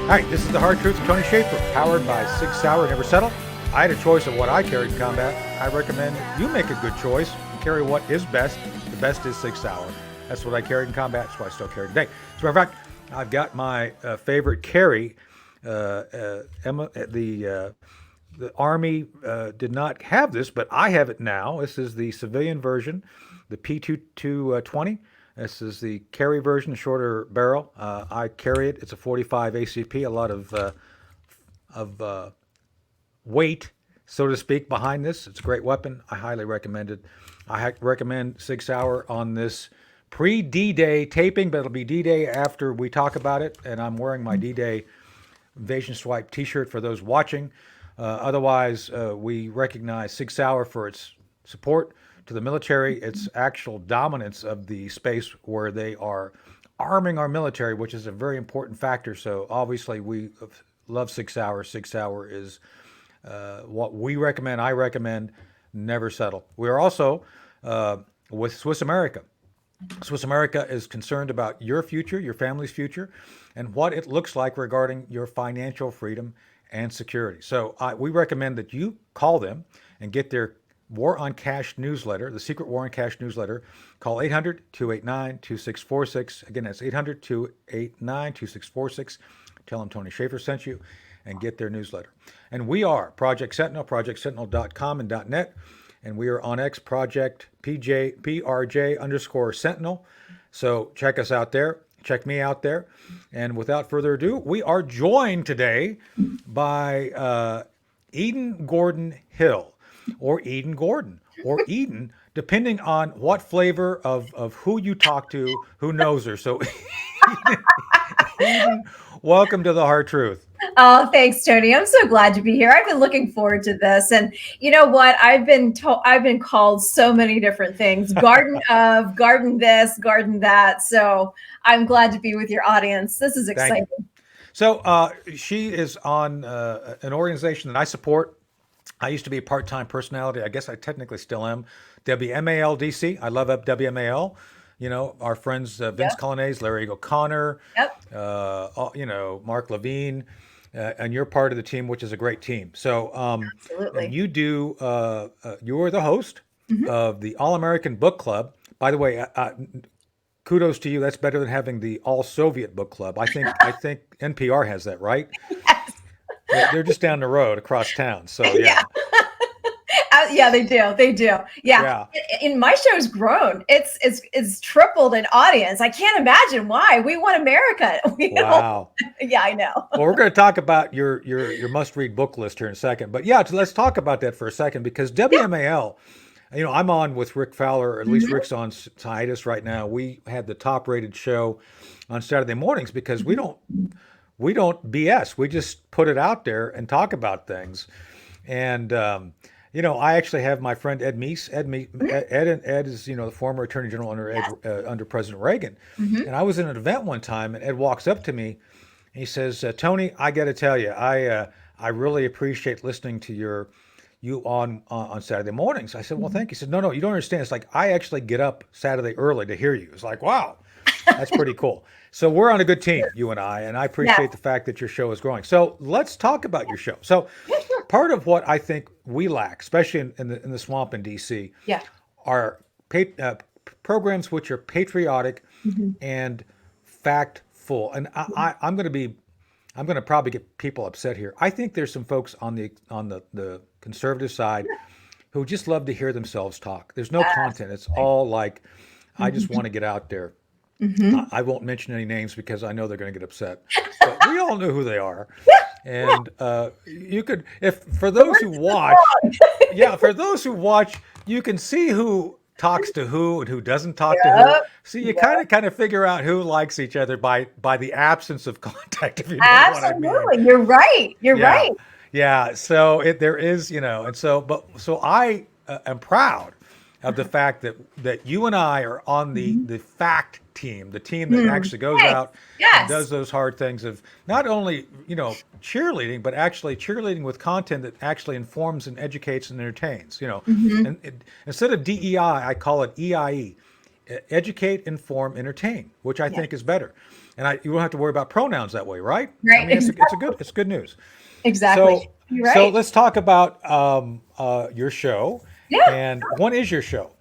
Hi, this is the Hard Truth of Tony Shaffer, powered by Sig Sauer Never Settle. I had a choice of what I carried in combat. I recommend you make a good choice and carry what is best. The best is Sig Sauer. That's what I carried in combat. That's what I still carry today. As a matter of fact, I've got my favorite carry. The Army did not have this, but I have it now. This is the civilian version, the P2220. This is the carry version, shorter barrel. I carry it. It's a 45 ACP, a lot of weight, so to speak, behind this. It's a great weapon. I highly recommend it. I recommend Sig Sauer on this pre-D-Day taping, but it'll be D-Day after we talk about it. And I'm wearing my D-Day Invasion Swipe t-shirt for those watching. Otherwise, we recognize Sig Sauer for its support to the military, its actual dominance of the space where they are arming our military, which is a very important factor. So obviously we love Sig Sauer. Sig Sauer is what we recommend. I recommend never settle. We are also with Swiss America. Swiss America is concerned about your future, your family's future, and what it looks like regarding your financial freedom and security. So we recommend that you call them and get their War on Cash newsletter, the secret War on Cash newsletter. Call 800-289-2646. Again, that's 800-289-2646. Tell them Tony Shaffer sent you and get their newsletter. And we are Project Sentinel, projectsentinel.com and .net. And we are on X, Project PRJ_Sentinel. So check us out there. Check me out there. And without further ado, we are joined today by Eden Gordon Hill, or Eden Gordon, or Eden, depending on what flavor of who you talk to, who knows her. So Eden, welcome to the Hard Truth. Oh, thanks, Tony. I'm so glad to be here. I've been looking forward to this. And you know what? I've been called so many different things. Garden of, garden this, garden that. So I'm glad to be with your audience. This is exciting. So she is on an organization that I support. I used to be a part-time personality. I guess I technically still am. WMAL DC. I love WMAL. You know, our friends Vince Colonnese, Larry O'Connor, Mark Levine, and you're part of the team, which is a great team. So Absolutely. and you do, you are the host of the All-American Book Club. By the way, kudos to you. That's better than having the All-Soviet Book Club. I think NPR has that, right? Yes. They're just down the road across town. So yeah. Yeah, they do. They do. Yeah. And my show's grown. It's tripled in audience. I can't imagine why. We want America. Wow. Yeah, I know. Well, we're going to talk about your must-read book list here in a second. But yeah, let's talk about that for a second, because WMAL, you know, I'm on with Rick Fowler, or at least Rick's on hiatus right now. We had the top-rated show on Saturday mornings because we don't BS. We just put it out there and talk about things. And you know, I actually have my friend Ed Meese. Ed is, you know, the former Attorney General under President Reagan. And I was in an event one time, and Ed walks up to me, and he says, "Tony, I got to tell you, I really appreciate listening to you on Saturday mornings." I said, "Well, thank you." He said, "No, you don't understand. It's like I actually get up Saturday early to hear you." It's like, wow, that's pretty cool. So we're on a good team, you and I appreciate the fact that your show is growing. So let's talk about your show. So part of what I think we lack, especially in the swamp in DC, are programs which are patriotic and factful. And I'm going to probably get people upset here. I think there's some folks on the conservative side who just love to hear themselves talk. There's no content. It's all like, I just want to get out there. I won't mention any names because I know they're going to get upset. But we all know who they are. And you could, for those who watch, you can see who talks to who and who doesn't talk to who. So you kind of figure out who likes each other by the absence of contact, if you know what I mean. Absolutely. You're right. You're right. Yeah. So there is, you know, and so I am proud of the fact that you and I are on the fact team, the team that actually goes out and does those hard things of not only, you know, cheerleading, but actually cheerleading with content that actually informs and educates and entertains, you know. And instead of DEI, I call it EIE, educate, inform, entertain, which I think is better. and you don't have to worry about pronouns that way, right? I Right. mean, it's good news. Exactly. So You're so right. let's talk about your show. Yeah. And when is your show?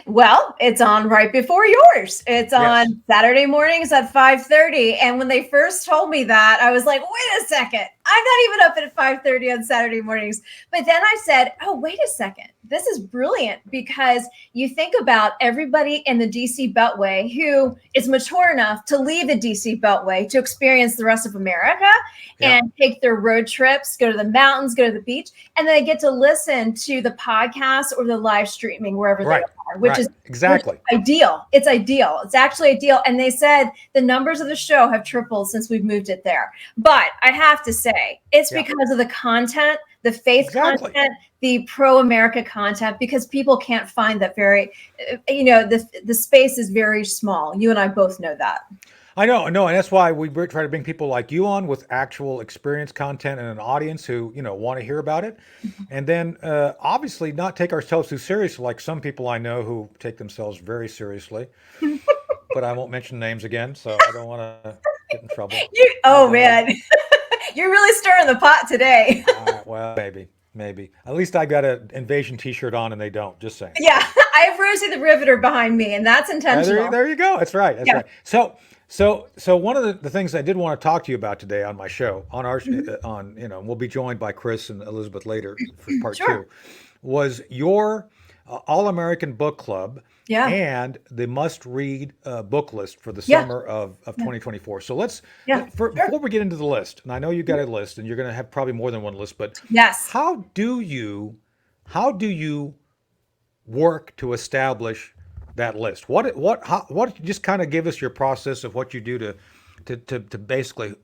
Well, it's on right before yours. It's Yes. on Saturday mornings at 5:30. And when they first told me that, I was like, wait a second. I'm not even up at 5:30 on Saturday mornings. But then I said, oh, wait a second. This is brilliant because you think about everybody in the DC Beltway who is mature enough to leave the DC Beltway to experience the rest of America Yeah. and take their road trips, go to the mountains, go to the beach, and then they get to listen to the podcast or the live streaming wherever they Right. are, which is exactly. ideal. It's ideal. It's actually ideal. And they said the numbers of the show have tripled since we've moved it there. But I have to say, it's because of the content, the faith content, the pro-America content, because people can't find that very, the space is very small. You and I both know that. I know, and that's why we try to bring people like you on with actual experience content and an audience who, want to hear about it. And then obviously not take ourselves too seriously, like some people I know who take themselves very seriously. But I won't mention names again, so I don't want to get in trouble. Man, you're really stirring the pot today. Well, maybe. At least I got an Invasion T-shirt on, and they don't. Just saying. Yeah, I have Rosie the Riveter behind me, and that's intentional. There you go. That's right. That's right. So one of the things I did want to talk to you about today on my show, on our we'll be joined by Chris and Elizabeth later for part 2, was your All-American Book Club and the must-read book list for the summer of 2024. So before we get into the list, and I know you got a list, and you're going to have probably more than one list, but how do you work to establish that list? What just kind of give us your process of what you do to basically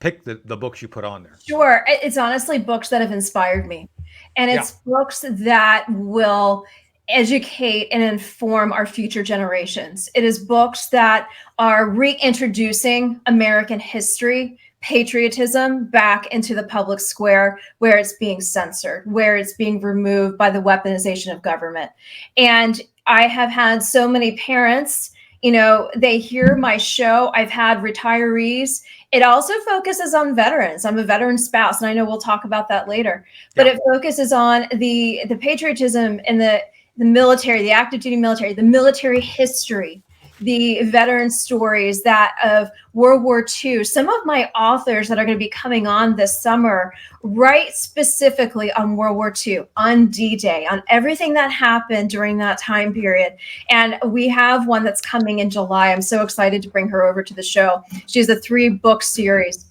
pick the books you put on there? Sure. It's honestly books that have inspired me, and it's books that will educate and inform our future generations. It is books that are reintroducing American history, patriotism back into the public square where it's being censored, where it's being removed by the weaponization of government. And I have had so many parents, they hear my show. I've had retirees. It also focuses on veterans. I'm a veteran spouse, and I know we'll talk about that later. But it focuses on the patriotism and the military, the active duty military, the military history, the veteran stories of World War II. Some of my authors that are going to be coming on this summer write specifically on World War II, on D-Day, on everything that happened during that time period. And we have one that's coming in July. I'm so excited to bring her over to the show. She has a 3-book series.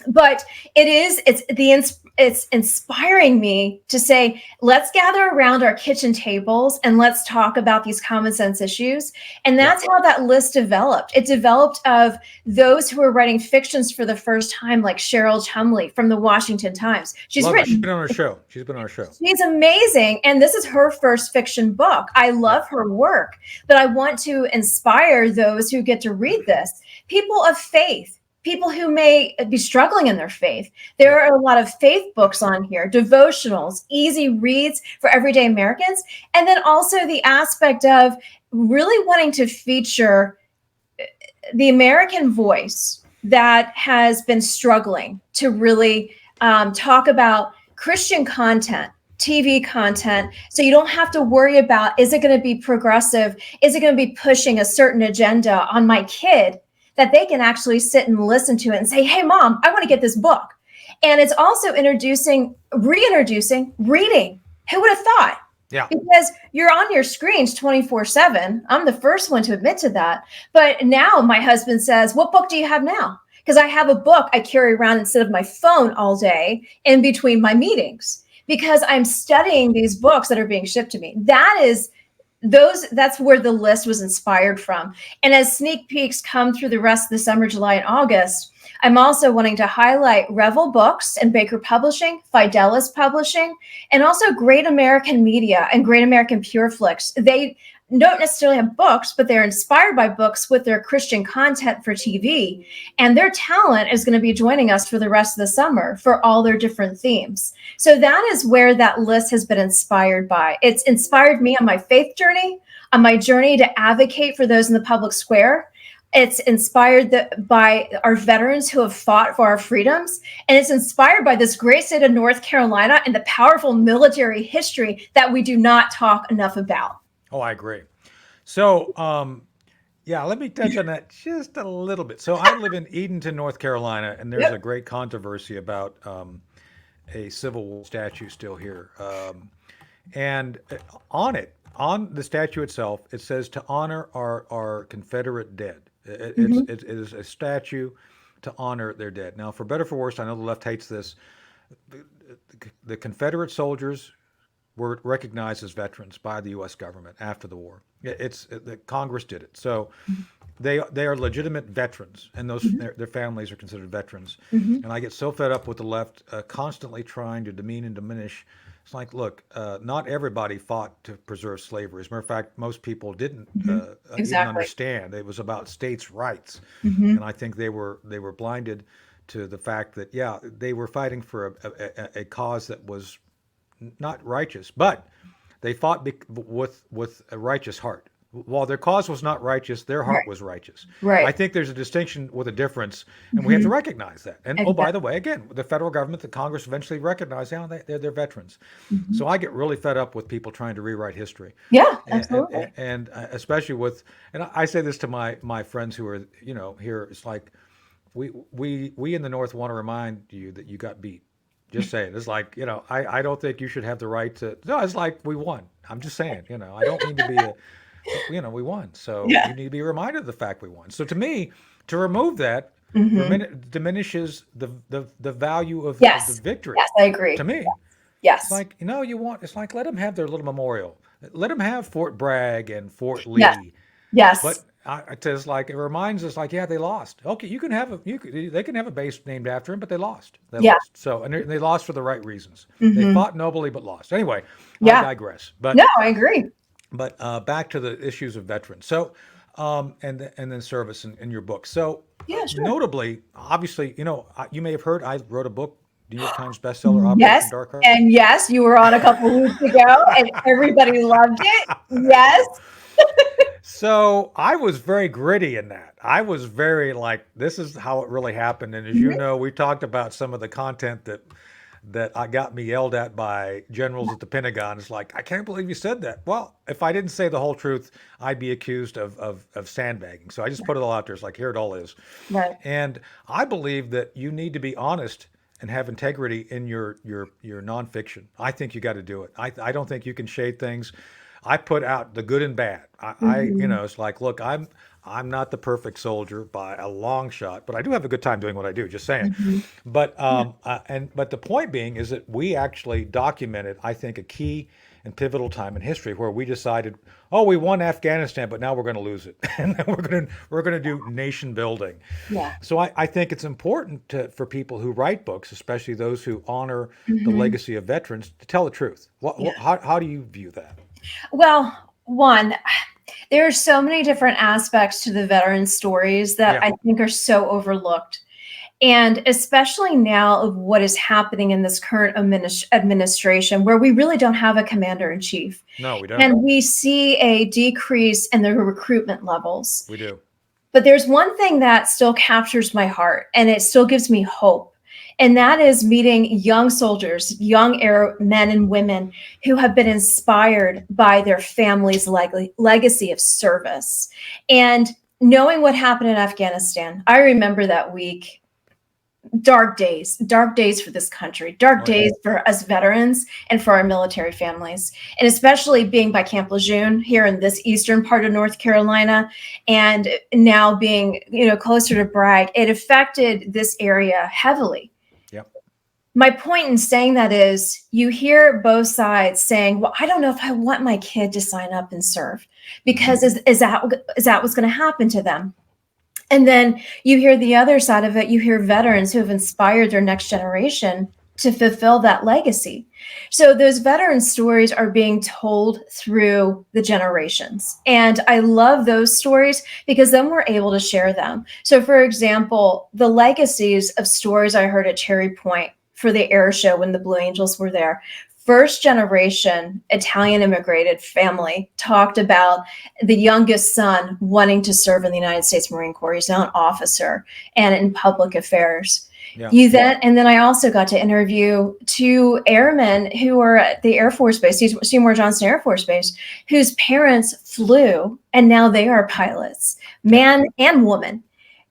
But it's inspiring me to say, let's gather around our kitchen tables and let's talk about these common sense issues. And that's how that list developed. It developed of those who were writing fictions for the first time, like Cheryl Chumley from the Washington Times. She's been on our show. She's been on our show. She's amazing. And this is her first fiction book. I love her work, but I want to inspire those who get to read this. People of faith. People who may be struggling in their faith. There are a lot of faith books on here, devotionals, easy reads for everyday Americans. And then also the aspect of really wanting to feature the American voice that has been struggling to really talk about Christian content, TV content, so you don't have to worry about, is it going to be progressive? Is it going to be pushing a certain agenda on my kid? That they can actually sit and listen to it and say, hey, Mom, I want to get this book. And it's also reintroducing reading. Who would have thought? Yeah. Because you're on your screens 24/7. I'm the first one to admit to that. But now my husband says, what book do you have now? Because I have a book I carry around instead of my phone all day in between my meetings, because I'm studying these books that are being shipped to me. That's where the list was inspired from. And as sneak peeks come through the rest of the summer, July and August, I'm also wanting to highlight Revel Books and Baker Publishing, Fidelis Publishing, and also Great American Media and Great American Pure Flix. They don't necessarily have books, but they're inspired by books with their Christian content for TV. And their talent is going to be joining us for the rest of the summer for all their different themes. So that is where that list has been inspired by. It's inspired me on my faith journey, on my journey to advocate for those in the public square. It's inspired by our veterans who have fought for our freedoms. And it's inspired by this great state of North Carolina and the powerful military history that we do not talk enough about. Oh, I agree. So, yeah, let me touch on that just a little bit. So, I live in Edenton, North Carolina, and there's a Yep. great controversy about a Civil War statue still here. And on the statue itself, it says to honor our Confederate dead. Mhm. It is a statue to honor their dead. Now, for better or for worse, I know the left hates this. The Confederate soldiers were recognized as veterans by the U.S. government after the war. The Congress did it. So they are legitimate veterans, and their families are considered veterans. Mhm. And I get so fed up with the left constantly trying to demean and diminish. It's like, look, not everybody fought to preserve slavery. As a matter of fact, most people didn't Mhm. even Exactly. understand it was about states' rights, and Mhm. I think they were blinded to the fact that yeah, they were fighting for a cause that was not righteous, but they fought with a righteous heart. While their cause was not righteous, their heart Right. was righteous. I Right. think there's a distinction with a difference, and we have to Mhm. recognize that. And oh, by Exactly. the way, again, the federal government, the Congress eventually recognized, yeah, they're veterans. Mhm. So I get really fed up with people trying to rewrite history, Yeah, and absolutely. especially with, and I say this to my friends who are here. It's like we in the North want to remind you that you got beat. Just saying. It's like, I don't think you should have the right to. No, it's like we won. I'm just saying, I don't mean to be but we won. So Yeah. you need to be reminded of the fact we won. So to me, to remove that Mhm. diminishes the value of the Yes. victory. Yes, I agree. To me, it's Yes. like, it's like let them have their little memorial. Let them have Fort Bragg and Fort Yes. Lee, Yes. but it's like it reminds us, like, yeah, they lost. Okay, you can have they can have a base named after him, but they lost. They Yeah. lost. So and they lost for the right reasons. They Mhm. fought nobly but lost. Anyway, I Yeah. digress. No, I agree. But back to the issues of veterans. So and then service in your book. So Yeah, sure. notably, obviously, you may have heard I wrote a book, New York Times bestseller, Operation Yes. Dark Heart. And yes, you were on a couple weeks ago and everybody loved it. Yes. So I was very gritty in that. I was very like, this is how it really happened. And as you Mhm. know, we talked about some of the content that I got me yelled at by generals at the Pentagon. It's like, I can't believe you said that. Well, if I didn't say the whole truth, I'd be accused of sandbagging. So I just put it all out there. It's like, here it all is. Right. And I believe that you need to be honest and have integrity in your nonfiction. I think you got to do it. I don't think you can shade things. I put out the good and bad. Mhm. It's like, look, I'm not the perfect soldier by a long shot, but I do have a good time doing what I do. Just saying. Mhm. But Yeah. but the point being is that we actually documented, I think, a key and pivotal time in history where we decided, oh, we won Afghanistan, but now we're going to lose it, and then we're going to do nation building. Yeah. So I think it's important for people who write books, especially those who honor the Mhm. legacy of veterans, to tell the truth. Yeah. How do you view that? Well, one, there are so many different aspects to the veteran stories that Yeah. I think are so overlooked. And especially now of what is happening in this current administration, where we really don't have a commander in chief. No, we don't. And we see a decrease in the recruitment levels. We do. But there's one thing that still captures my heart and it still gives me hope. And that is meeting young soldiers, young air men and women who have been inspired by their family's legacy of service. And knowing what happened in Afghanistan, I remember that week. Dark days for this country, dark Oh yeah. days for us veterans and for our military families. And especially being by Camp Lejeune here in this eastern part of North Carolina, and now being, closer to Bragg, it affected this area heavily. Yep. My point in saying that is you hear both sides saying, well, I don't know if I want my kid to sign up and serve because is that what's going to happen to them? And then you hear the other side of it. You hear veterans who have inspired their next generation to fulfill that legacy. So those veteran stories are being told through the generations. And I love those stories because then we're able to share them. So for example, the legacies of stories I heard at Cherry Point for the air show when the Blue Angels were there, first generation Italian immigrated family talked about the youngest son wanting to serve in the United States Marine Corps. He's now an officer and in public affairs. Yeah. And then I also got to interview two airmen who were at the Air Force Base, Seymour Johnson Air Force Base, whose parents flew and now they are pilots, man and woman.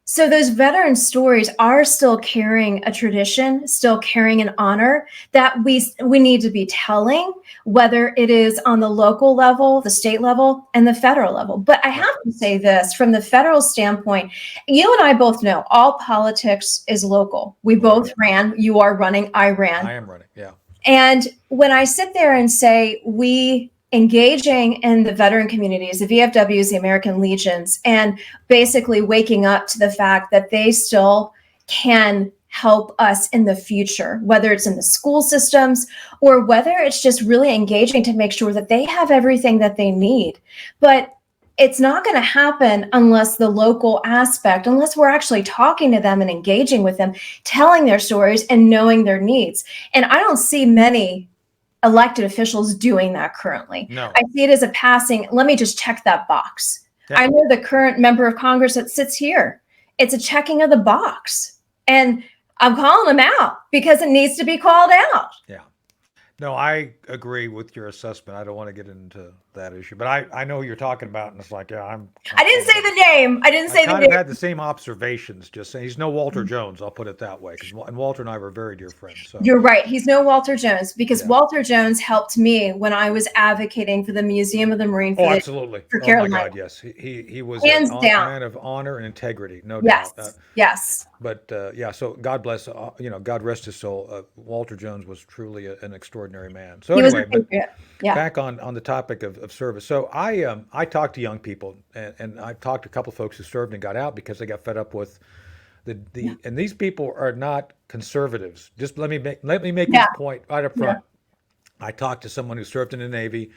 So those veteran stories are still carrying a tradition, still carrying an honor that we need to be telling, whether it is on the local level, the state level, and the federal level. But I have to say this, from the federal standpoint, you and I both know all politics is local. We both ran. You are running. I ran. I am running. Yeah. And when I sit there and say we engaging in the veteran communities, the VFWs, the American Legions, and basically waking up to the fact that they still can help us in the future, whether it's in the school systems or whether it's just really engaging to make sure that they have everything that they need. But it's not going to happen unless the local aspect, unless we're actually talking to them and engaging with them, telling their stories and knowing their needs. And I don't see many elected officials doing that currently. No. I see it as a passing, let me just check that box. Yeah. I know the current member of Congress that sits here. It's a checking of the box. And I'm calling him out because it needs to be called out. Yeah. No, I agree with your assessment. I don't want to get into that issue, but I know who you're talking about, and it's like, yeah, I didn't say the name. I didn't say the name. I kind of had the same observations. Just saying, he's no Walter Jones. I'll put it that way. And Walter and I were very dear friends. So. You're right. He's no Walter Jones because Walter Jones helped me when I was advocating for the Museum of the Marine Fleet. Oh, absolutely. For Carolina. My God, yes. He was hands a down man of honor and integrity, no yes. doubt. Yes. But so God bless, God rest his soul. Walter Jones was truly an extraordinary man. So anyway, back on the topic of service. So I talk to young people, and I've talked to a couple of folks who served and got out because they got fed up with and these people are not conservatives. Just let me make this point right up front. I talked to someone who served in the Navy,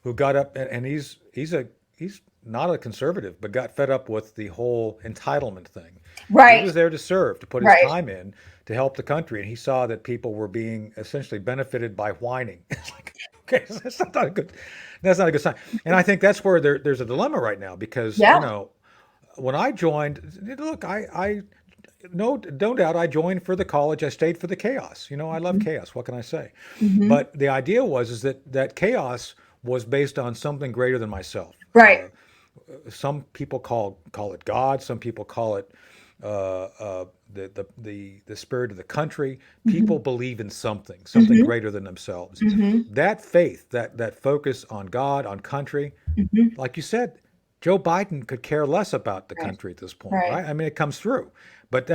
who got up, and he's not a conservative, but got fed up with the whole entitlement thing. Right. He was there to serve, to put his time in, to help the country, and he saw that people were being essentially benefited by whining. It's like, okay, that's not a good sign. And I think that's where there's a dilemma right now because when I joined, look, I no doubt I joined for the college. I stayed for the chaos. I love chaos. What can I say? Mm-hmm. But the idea was that chaos was based on something greater than myself. Right. Some people call it God. Some people call it the spirit of the country. People believe in something greater than themselves. That faith, that focus on God, on country, like you said, Joe Biden could care less about the country at this point, right? I mean, it comes through. But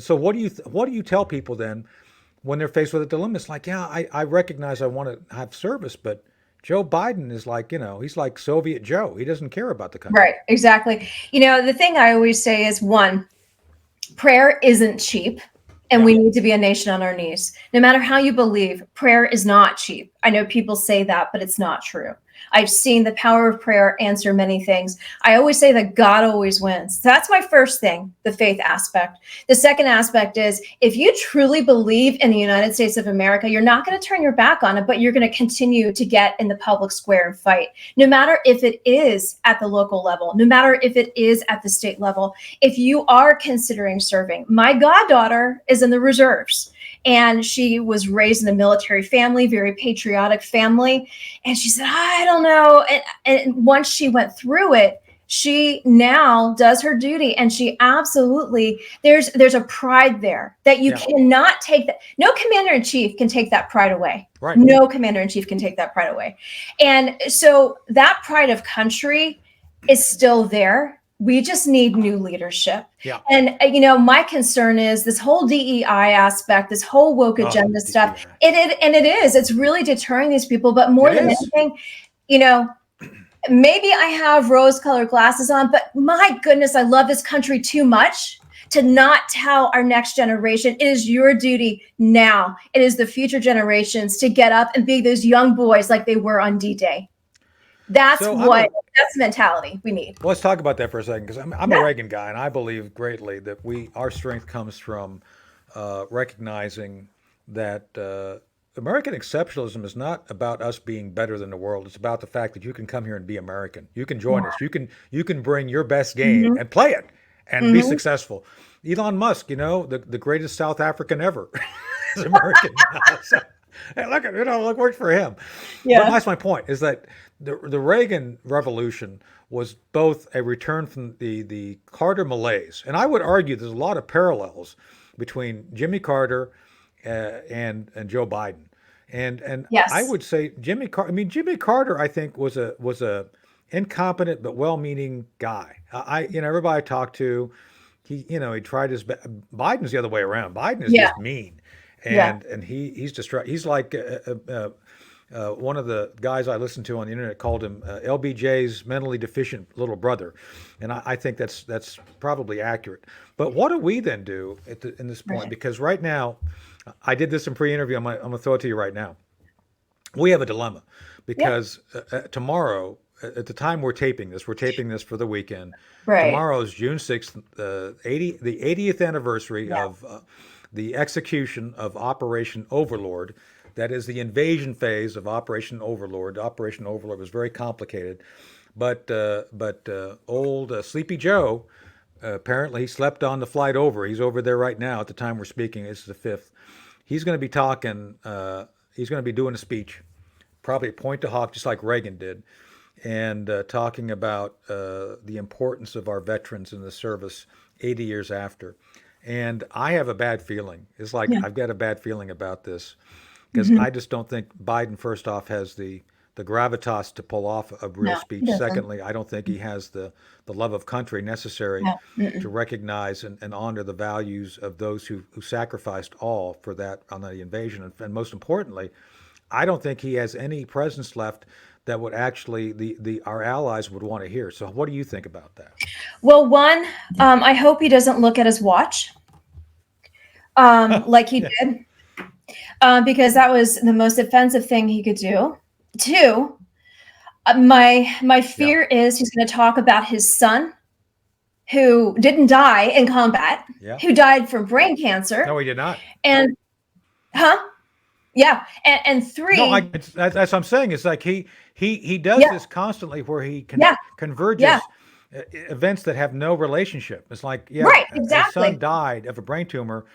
so what do you tell people then when they're faced with a dilemma? It's like, I recognize I want to have service, but Joe Biden is like, he's like Soviet Joe. He doesn't care about the country. Right, exactly. The thing I always say is, one, prayer isn't cheap, and we need to be a nation on our knees. No matter how you believe, prayer is not cheap. I know people say that, but it's not true. I've seen the power of prayer answer many things. I always say that God always wins. So that's my first thing, the faith aspect. The second aspect is if you truly believe in the United States of America, you're not going to turn your back on it, but you're going to continue to get in the public square and fight, no matter if it is at the local level, no matter if it is at the state level. If you are considering serving, my goddaughter is in the reserves. And she was raised in a military family, very patriotic family. And she said, I don't know. And once she went through it, she now does her duty. And she absolutely, there's a pride there that you cannot take that. No commander-in-chief can take that pride away. Right. No commander-in-chief can take that pride away. And so that pride of country is still there. We just need new leadership. Yeah. And, my concern is this whole DEI aspect, this whole woke agenda stuff. It is. It's really deterring these people. But more than anything, maybe I have rose-colored glasses on, but my goodness, I love this country too much to not tell our next generation, it is your duty now. It is the future generations to get up and be those young boys like they were on D-Day. That's the mentality we need. Well, let's talk about that for a second, because I'm a Reagan guy, and I believe greatly that our strength comes from recognizing that American exceptionalism is not about us being better than the world. It's about the fact that you can come here and be American. You can join us. You can bring your best game Hmm. and play it and be Hmm. successful. Elon Musk, the greatest South African ever, is American now. So, hey, look at look worked for him. But Yeah. that's my point is that the Reagan Revolution was both a return from the Carter malaise, and I would argue there's a lot of parallels between Jimmy Carter and Joe Biden. And I Yes. would say Jimmy Carter, I think was a incompetent but well-meaning guy. Everybody I talked to, he tried his best. Biden's the other way around. Biden is Yeah. just mean, Yeah. and he's just he's like one of the guys I listened to on the internet called him LBJ's mentally deficient little brother, and I think that's probably accurate. But what do we then do in this point? Right. Because right now, I did this in pre-interview. I'm gonna throw it to you right now. We have a dilemma Yep. because tomorrow, at the time we're taping this for the weekend. Right. Tomorrow is June 6th, the 80th anniversary Yeah. of the execution of Operation Overlord. That is the invasion phase of Operation Overlord. Operation Overlord was very complicated, but old Sleepy Joe apparently he slept on the flight over. He's over there right now at the time we're speaking. This is the 5th. He's going to be talking. He's going to be doing a speech, probably a point to hawk, just like Reagan did, and talking about the importance of our veterans in the service 80 years after. And I have a bad feeling. It's like Yeah. I've got a bad feeling about this because Hmm. I just don't think Biden, first off, has the gravitas to pull off a real No, he speech. doesn't. Secondly, I don't think he has the love of country necessary No. to Mm-mm. recognize and honor the values of those who sacrificed all for that on the invasion. And most importantly, I don't think he has any presence left that would actually the our allies would want to hear. So what do you think about that? Well, one, I hope he doesn't look at his watch like he Yeah. did, because that was the most offensive thing he could do. Two, my Yeah. fear is he's going to talk about his son who didn't die in combat, Yeah. who died from brain cancer, No, he did not. and huh? Yeah, and No, three, that's what I'm saying. It's like he does yeah, this constantly where he yeah, yeah, converges events that have no relationship. It's like, yeah, right, his son exactly, died of a brain tumor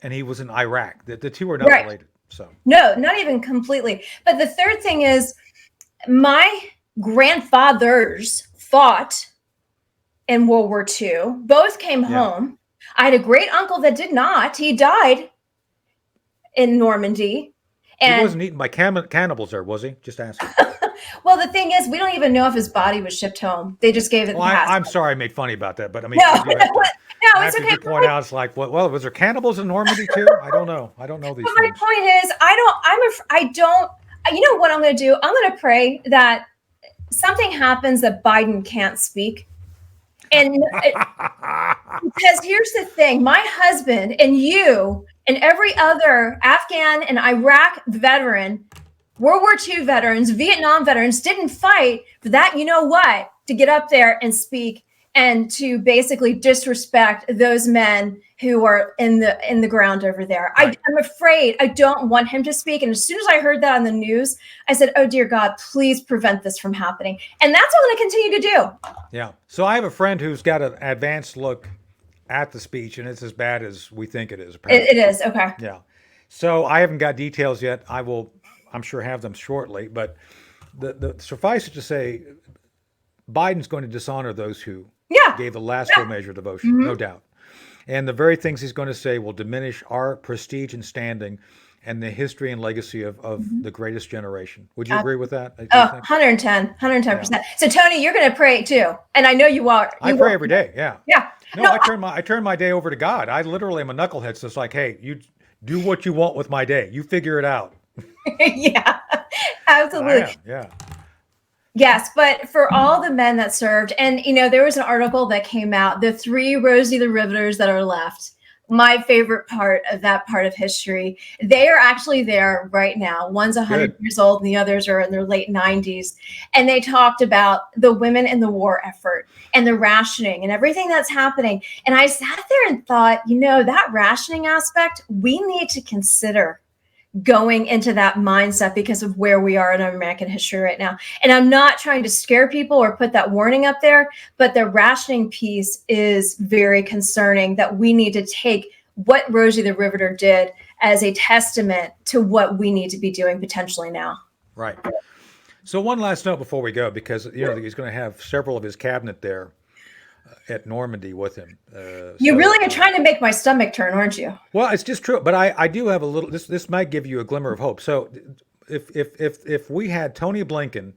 and he was in Iraq. The two are not right. related. So, No, not even completely. But the third thing is, my grandfathers fought in World War II. Both came yeah. home. I had a great uncle that did not. He died in Normandy. He And wasn't eaten by cannibals there, was he? Just asking. well, the thing is, we don't even know if his body was shipped home. They just gave it Well, the pass. I'm sorry I made funny about that, but I mean, No, you have to. no, I it's have okay. to point out, it's like, well, was there cannibals in Normandy too? I don't know. I don't know these But my things. point is, I don't, you know what I'm going to do? I'm going to pray that something happens that Biden can't speak. And because here's the thing, my husband and you and every other Afghan and Iraq veteran, World War II veterans, Vietnam veterans didn't fight for that. You know what? To get up there and speak and to basically disrespect those men who are in the ground over there. Right. I'm afraid I don't want him to speak. And as soon as I heard that on the news, I said, oh, dear God, please prevent this from happening. And that's what I'm going to continue to do. Yeah. So I have a friend who's got an advanced look at the speech, and it's as bad as we think it is. Apparently. It is. Okay. Yeah. So I haven't got details yet. I will, I'm sure, have them shortly. But the suffice it to say, Biden's going to dishonor those who Yeah. gave the last full measure of devotion, Mhm. no doubt. And the very things he's going to say will diminish our prestige and standing and the history and legacy of the greatest generation. Would you agree with that? Do you Oh, think? 110%. So Tony, you're going to pray too. And I know you are. I pray every day. Yeah. Yeah. No, I turn my day over to God. I literally am a knucklehead. So it's like, hey, you do what you want with my day. You figure it out. Yeah, I absolutely. am. Yeah. Yes, but for all the men that served, and there was an article that came out, the 3 Rosie the Riveters that are left. My favorite part of that part of history, they are actually there right now. One's 100 Good. years old and the others are in their late 90s. And they talked about the women in the war effort and the rationing and everything that's happening. And I sat there and thought, that rationing aspect, we need to consider going into that mindset because of where we are in American history right now. And I'm not trying to scare people or put that warning up there, but the rationing piece is very concerning, that we need to take what Rosie the Riveter did as a testament to what we need to be doing potentially now. Right. So one last note before we go, because he's going to have several of his cabinet there at Normandy with him. You really are trying to make my stomach turn, aren't you? Well, it's just true, but I do have a little. This might give you a glimmer of hope. So if we had Tony Blinken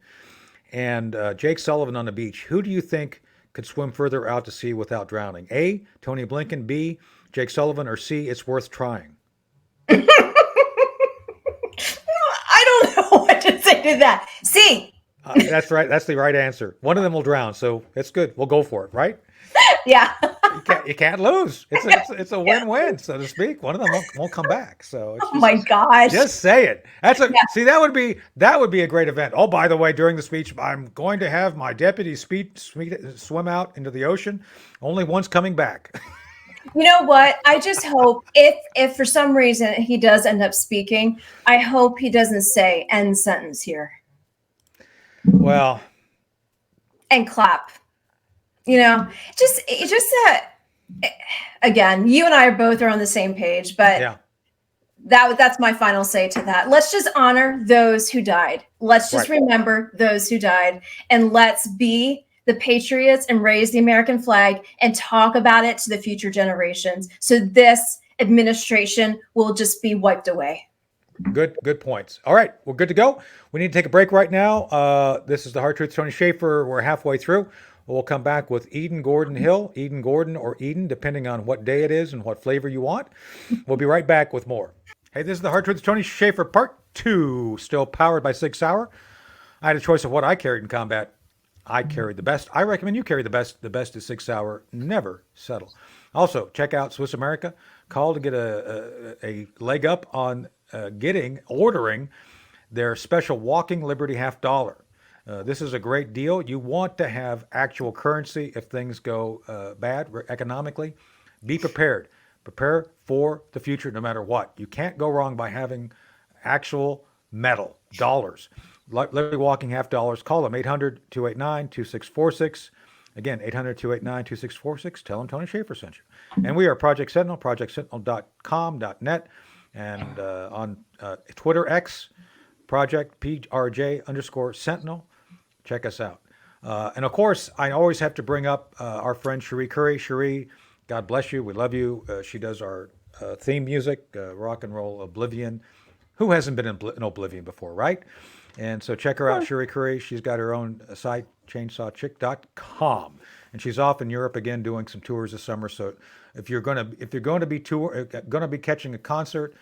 and Jake Sullivan on the beach, who do you think could swim further out to sea without drowning? A, Tony Blinken. B, Jake Sullivan. Or C, it's worth trying. I don't know what to say to that. C. That's right. That's the right answer. One of them will drown, so it's good. We'll go for it, right? Yeah. You can't lose. It's a win-win, so to speak. One of them won't come back. So it's my gosh. Just say it. See, that would be a great event. Oh, by the way, during the speech, I'm going to have my deputy swim out into the ocean. Only one's coming back. You know what? I just hope if for some reason he does end up speaking, I hope he doesn't say end sentence here. Well, and clap. Just again, you and I are on the same page, but yeah. That's my final say to that. Let's just honor those who died. Let's just remember those who died, and let's be the patriots and raise the American flag and talk about it to the future generations. So this administration will just be wiped away. Good points. All right, we're good to go. We need to take a break right now. This is the Hard Truth, Tony Shaffer. We're halfway through. We'll come back with Eden Gordon Hill, Eden Gordon or Eden, depending on what day it is and what flavor you want. We'll be right back with more. Hey, this is the Hard Truth, Tony Shaffer, part 2, still powered by Sig Sauer. I had a choice of what I carried in combat. I carried the best. I recommend you carry the best. The best is Sig Sauer. Never settle. Also, check out Swiss America. Call to get a leg up on ordering their special Walking Liberty $50. This is a great deal. You want to have actual currency if things go bad economically. Be prepared. Prepare for the future no matter what. You can't go wrong by having actual metal, dollars. Liberty Walking $50. Call them 800-289-2646. Again, 800-289-2646. Tell them Tony Shaffer sent you. And we are Project Sentinel, projectsentinel.com.net, and on Twitter X, Project PRJ_Sentinel. Check us out. And of course, I always have to bring up our friend Cherie Curry. Cherie, God bless you. We love you. She does our theme music, Rock and Roll Oblivion. Who hasn't been in Oblivion before, right? And so check her out, Cherie Curry. She's got her own site, chainsawchick.com, and she's off in Europe again doing some tours this summer. So if you're going to be catching a concert,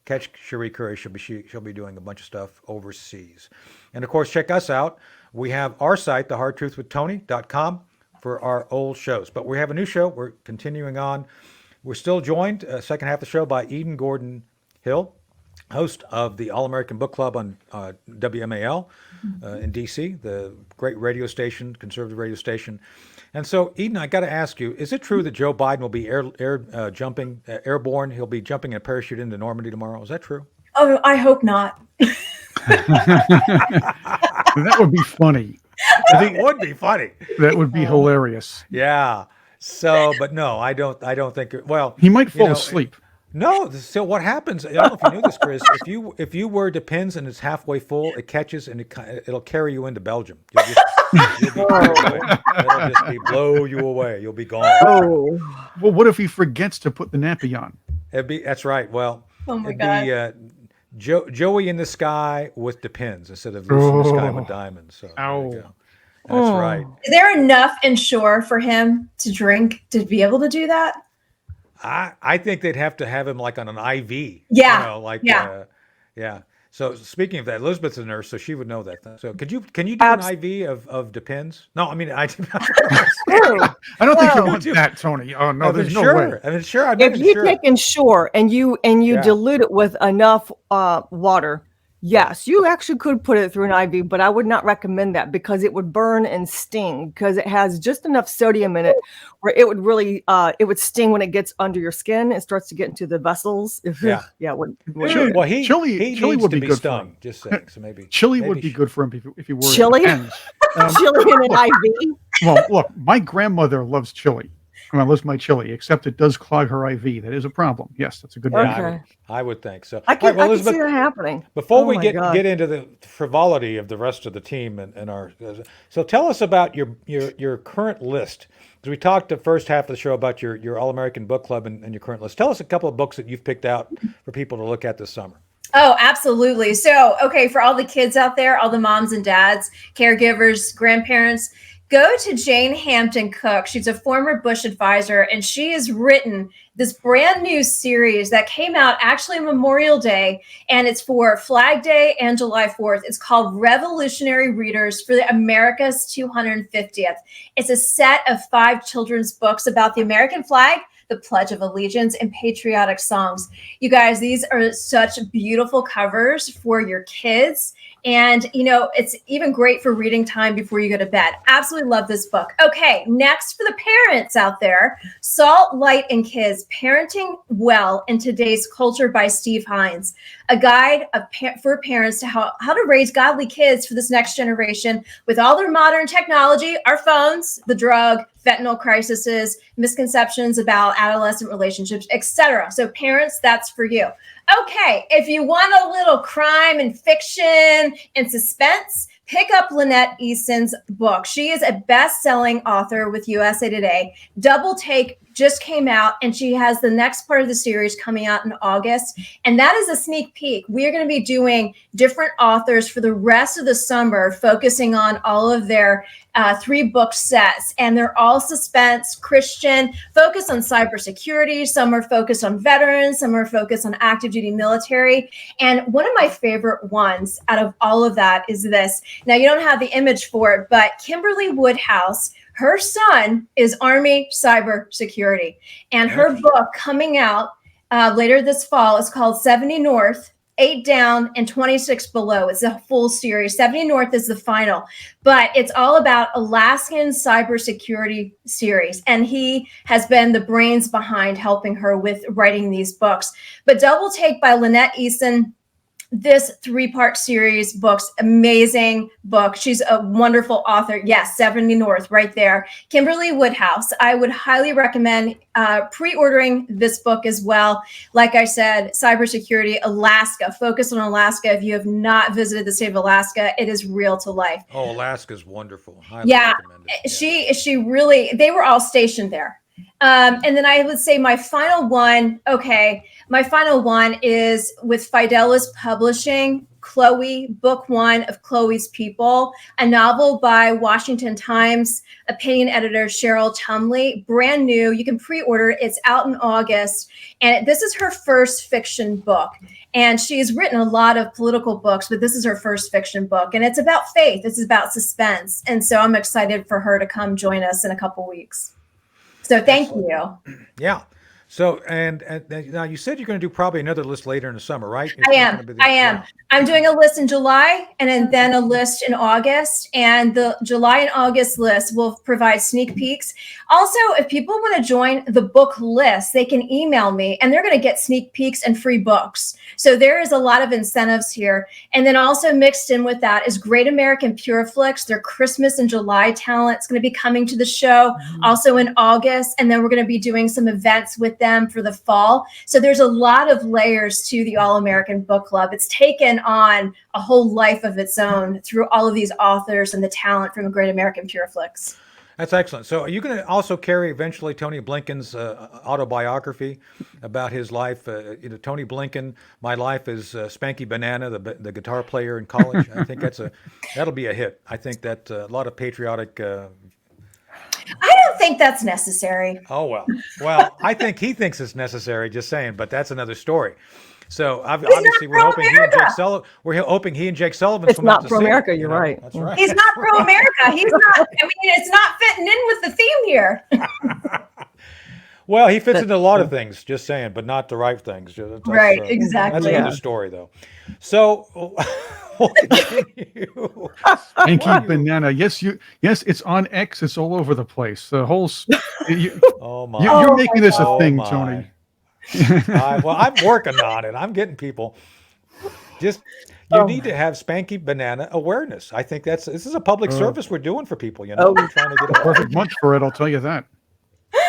catch Cherie Curry. She'll be doing a bunch of stuff overseas. And of course, check us out. We have our site, thehardtruthwithtony.com, for our old shows. But we have a new show. We're continuing on. We're still joined, second half of the show, by Eden Gordon Hill, host of the All-American Book Club on WMAL in D.C., the great radio station, conservative radio station. And so, Eden, I got to ask you, is it true that Joe Biden will be airborne? He'll be jumping in a parachute into Normandy tomorrow. Is that true? Oh, I hope not. That would be funny. I think it would be funny. That would be hilarious. Yeah. So, but no, I don't think. Well, he might fall asleep. No. So what happens? I don't know if you knew this, Chris. If you wear Depends and it's halfway full, it catches and it'll carry you into Belgium. It'll just blow you away. You'll be gone. Oh. Well, what if he forgets to put the nappy on? That's right. Well, it'd be Joey in the sky with Depends instead of Lucy in the sky with diamonds. So there you go. That's right. Is there enough inshore for him to drink to be able to do that? I think they'd have to have him like on an IV. Yeah. Yeah. So speaking of that, Elizabeth's a nurse, so she would know that. So can you do an IV of Depends? No, I mean I don't think you want that, Tony. Oh no, there's no way. I mean, sure. If you take Ensure and you dilute it with enough water, Yes, you actually could put it through an IV, but I would not recommend that because it would burn and sting because it has just enough sodium in it where it would really, it would sting when it gets under your skin. It starts to get into the vessels. Yeah. Yeah. Well, he needs would to be be good stung, for just saying. So maybe chili would be good for him if you were Chili? Chili in an IV? Well, look, my grandmother loves chili. Loves my chili, except it does clog her IV. That is a problem. Yes, that's a good. Okay. I would think so. I can, All right, well, I can see that happening. Before we get into the frivolity of the rest of the team and our, so tell us about your current list. Because we talked the first half of the show about your All-American Book Club and your current list. Tell us a couple of books that you've picked out for people to look at this summer. Oh, absolutely. So, okay, for all the kids out there, all the moms and dads, caregivers, grandparents, go to Jane Hampton Cook. She's a former Bush advisor, and she has written this brand new series that came out actually Memorial Day, and it's for Flag Day and July 4th. It's called Revolutionary Readers for America's 250th. It's a set of 5 children's books about the American flag, the Pledge of Allegiance, and patriotic songs. You guys, these are such beautiful covers for your kids. And, it's even great for reading time before you go to bed. Absolutely love this book. Okay, next for the parents out there, Salt, Light, and Kids, Parenting Well in Today's Culture by Steve Hines, a guide for parents to how to raise godly kids for this next generation with all their modern technology, our phones, the drug, fentanyl crises, misconceptions about adolescent relationships, etc. So parents, that's for you. Okay, if you want a little crime and fiction and suspense, pick up Lynette Easton's book. She is a best-selling author with USA Today. Double Take just came out, and she has the next part of the series coming out in August. And that is a sneak peek. We are going to be doing different authors for the rest of the summer, focusing on all of their 3-book sets. And they're all suspense, Christian, focused on cybersecurity. Some are focused on veterans. Some are focused on active duty military. And one of my favorite ones out of all of that is this. Now, you don't have the image for it, but Kimberly Woodhouse, her son is Army cybersecurity. And her book coming out later this fall is called 70 North, 8 Down, and 26 Below. It's a full series. 70 North is the final, but it's all about Alaskan cybersecurity series. And he has been the brains behind helping her with writing these books. But Double Take by Lynette Easton, this 3-part series books, amazing book. She's a wonderful author. Yes, 70 North right there. Kimberly Woodhouse. I would highly recommend pre-ordering this book as well. Like I said, cybersecurity, Alaska, focus on Alaska. If you have not visited the state of Alaska, it is real to life. Oh, Alaska's wonderful. Highly recommend it. She really, they were all stationed there. And then I would say my final one is with Fidelis Publishing, Chloe, Book 1 of Chloe's People, a novel by Washington Times opinion editor Cheryl Tumley, brand new. You can pre-order it. It's out in August. And this is her first fiction book. And she's written a lot of political books, but this is her first fiction book. And it's about faith. It's about suspense. And so I'm excited for her to come join us in a couple weeks. So thank you. Yeah. So, and now you said you're going to do probably another list later in the summer, right? I am. I'm doing a list in July and then a list in August. And the July and August list will provide sneak peeks. Also, if people want to join the book list, they can email me and they're going to get sneak peeks and free books. So there is a lot of incentives here. And then also mixed in with that is Great American Pure Flicks, their Christmas and July talent. It's going to be coming to the show also in August. And then we're going to be doing some events with them for the fall. So there's a lot of layers to the All-American Book Club. It's taken on a whole life of its own through all of these authors and the talent from Great American Pure Flicks. That's excellent. So are you going to also carry eventually Tony Blinken's autobiography about his life? Tony Blinken, My Life is Spanky Banana, the guitar player in college. I think that'll be a hit. I think that a lot of patriotic I don't think that's necessary. Oh, well, I think he thinks it's necessary, just saying, but that's another story. So obviously we're hoping he and Jake Sullivan. It's not pro-America, you're right. That's right. He's not pro-America. He's not, it's not fitting in with the theme here. Well, he fits That- into a lot of things, just saying, but not the right things. That's, Right, that's exactly. another story, though. So we'll continue. Spanky banana. Yes, it's on X. It's all over the place. The whole. Oh my! You're making this a Oh thing, my. Tony. Well, I'm working on it. I'm getting people. Just you need to have Spanky Banana awareness. I think this is a public service we're doing for people. You know, we're trying to get away. Perfect month for it. I'll tell you that.